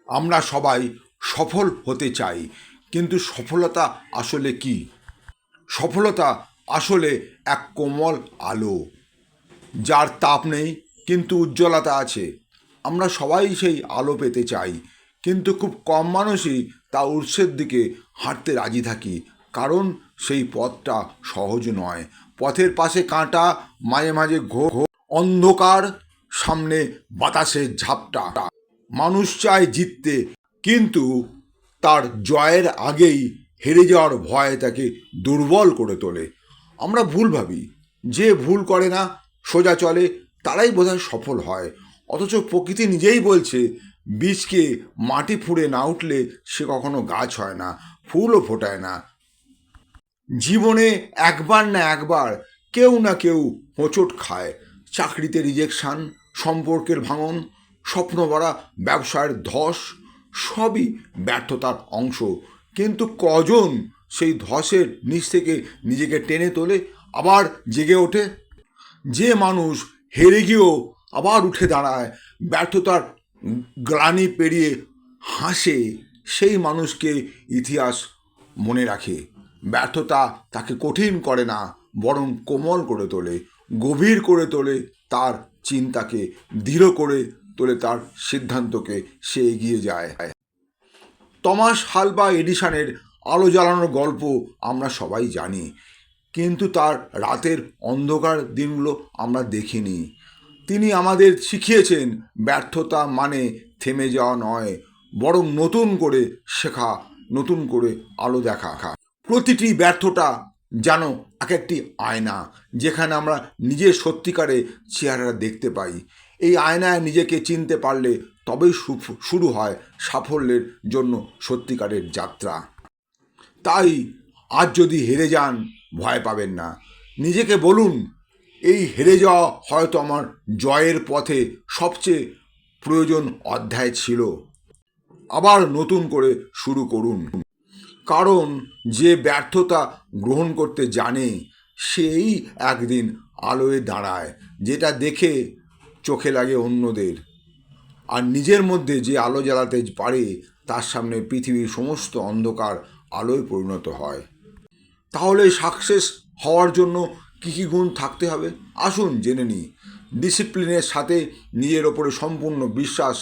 আমরা সবাই সফল হতে চাই, কিন্তু সফলতা আসলে কি? সফলতা আসলে এক কোমল আলো, যার তাপ নেই কিন্তু উজ্জ্বলতা আছে। আমরা সবাই সেই আলো পেতে চাই, কিন্তু খুব কম মানুষই তা উৎসের দিকে হাঁটতে রাজি থাকি, কারণ সেই পথটা সহজ নয়। পথের পাশে কাঁটা, মাঝে মাঝে ঘোর অন্ধকার, সামনে বাতাসের ঝাপটা। মানুষ চায় জিততে, কিন্তু তার জয়ের আগেই হেরে যাওয়ার ভয় তাকে দুর্বল করে তোলে। আমরা ভুল ভাবি, যে ভুল করে না, সোজা চলে, তারাই বোধহয় সফল হয়। অথচ প্রকৃতি নিজেই বলছে, বীজকে মাটি ফুঁড়ে না উঠলে সে কখনো গাছ হয় না, ফুলও ফোটায় না। জীবনে একবার না একবার কেউ না কেউ হোঁচট খায়। চাকরিতে রিজেকশান, সম্পর্কের ভাঙন, স্বপ্ন ভরা ব্যবসায়ের ধস, সবই ব্যর্থতার অংশ। কিন্তু কজন সেই ধসের নিচ থেকে নিজেকে টেনে তোলে, আবার জেগে ওঠে? যে মানুষ হেরে গিয়েও আবার উঠে দাঁড়ায়, ব্যর্থতার গ্লানি পেরিয়ে হাসে, সেই মানুষকে ইতিহাস মনে রাখে। ব্যর্থতা তাকে কঠিন করে না, বরং কোমল করে তোলে, গভীর করে তোলে তার চিন্তাকে, দৃঢ় করে তোলে তার সিদ্ধান্তকে, সে এগিয়ে যায়। টমাস হালবা এডিসনের আলো জ্বালানোর গল্প আমরা সবাই জানি, কিন্তু তার রাতের অন্ধকার দিনগুলো আমরা দেখিনি। তিনি আমাদের শিখিয়েছেন, ব্যর্থতা মানে থেমে যাওয়া নয়, বরং নতুন করে শেখা, নতুন করে আলো দেখা। প্রতিটি ব্যর্থতা যেন এক একটি আয়না, যেখানে আমরা নিজের সত্যিকারে চেহারা দেখতে পাই। এই আয়নায় নিজেকে চিনতে পারলে তবেই শুরু হয় সাফল্যের জন্য সত্যিকারের যাত্রা। তাই আজ যদি হেরে যান, ভয় পাবেন না। নিজেকে বলুন, এই হেরে যাওয়া হয়তো আমার জয়ের পথে সবচেয়ে প্রয়োজন অধ্যায় ছিল। আবার নতুন করে শুরু করুন, কারণ যে ব্যর্থতা গ্রহণ করতে জানে, সেই একদিন আলোয় দাঁড়ায়, যেটা দেখে চোখে লাগে অন্যদের। আর নিজের মধ্যে যে আলো জ্বালাতে পারে, তার সামনে পৃথিবীর সমস্ত অন্ধকার আলোয় পরিণত হয়। তাহলে সাকসেস হওয়ার জন্য কী কী গুণ থাকতে হবে, আসুন জেনে নিই। ডিসিপ্লিনের সাথে নিজের ওপরে সম্পূর্ণ বিশ্বাস,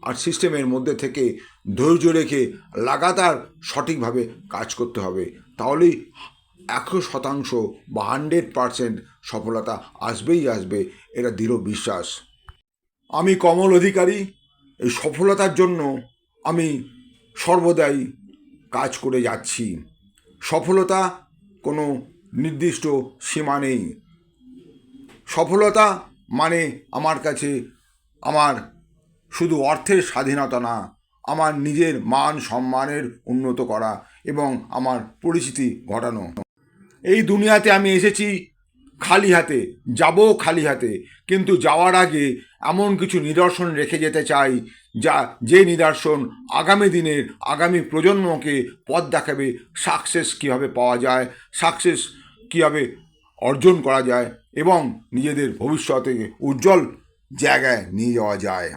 আর সিস্টেমের মধ্যে থেকে ধৈর্য রেখে লাগাতার সঠিকভাবে কাজ করতে হবে। তাহলেই 100% বা 100% সফলতা আসবেই আসবে, এটা দৃঢ় বিশ্বাস। আমি কমল অধিকারী। এই সফলতার জন্য আমি সর্বদাই কাজ করে যাচ্ছি। সফলতা কোনো নির্দিষ্ট সীমা নেই। সফলতা মানে আমার কাছে আমার শুধু অর্থের স্বাধীনতা না, আমার নিজের মান সম্মানের উন্নত করা এবং আমার পরিচিতি ঘটানো। এই দুনিয়াতে আমি এসেছি খালি হাতে, যাবো খালি হাতে, কিন্তু যাওয়ার আগে এমন কিছু নিদর্শন রেখে যেতে চাই, যে নিদর্শন আগামী দিনের আগামী প্রজন্মকে পথ দেখাবে সাকসেস কীভাবে পাওয়া যায়, সাকসেস কীভাবে অর্জন করা যায়, এবং নিজেদের ভবিষ্যতে উজ্জ্বল জায়গায় নিয়ে যাওয়া যায়।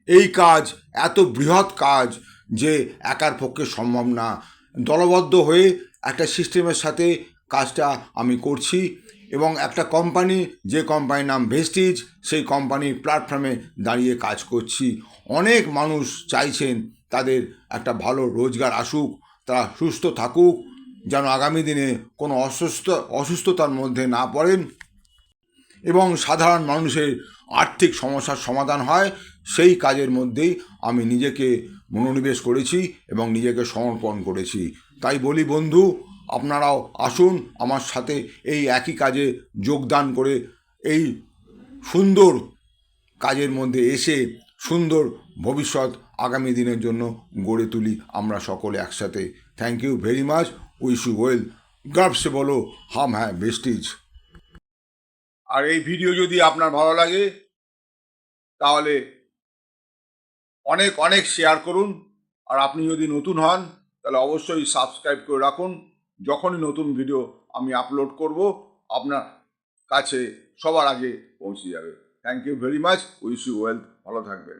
এই কাজ এত বৃহৎ কাজ যে একার পক্ষে সম্ভব না। দলবদ্ধ হয়ে একটা সিস্টেমের সাথে কাজটা আমি করছি, এবং একটা কোম্পানি, যে কোম্পানির নাম ভেস্টিজ, সেই কোম্পানির প্ল্যাটফর্মে দাঁড়িয়ে কাজ করছি। অনেক মানুষ চাইছেন তাদের একটা ভালো রোজগার আসুক, তারা সুস্থ থাকুক, যেন আগামী দিনে কোনো অসুস্থতার মধ্যে না পড়েন, এবং সাধারণ মানুষের আর্থিক সমস্যার সমাধান হয়। সেই কাজের মধ্যেই আমি নিজেকে মনোনিবেশ করেছি এবং নিজেকে সমর্পণ করেছি। তাই বলি বন্ধু, আপনারাও আসুন আমার সাথে এই একই কাজে যোগদান করে এই সুন্দর কাজের মধ্যে এসে সুন্দর ভবিষ্যৎ আগামী দিনের জন্য গড়ে তুলি আমরা সকলে একসাথে। Thank you very much. Wish you well. गर्व से बोलो हम हैं वेस्टिज। আর এই ভিডিও যদি আপনার ভালো লাগে, তাহলে অনেক অনেক শেয়ার করুন। আর আপনি যদি নতুন হন, তাহলে অবশ্যই সাবস্ক্রাইব করে রাখুন। যখনই নতুন ভিডিও আমি আপলোড করব, আপনার কাছে সবার আগে পৌঁছে যাবে। Thank you very much. Wish you wealth. ভালো থাকবেন।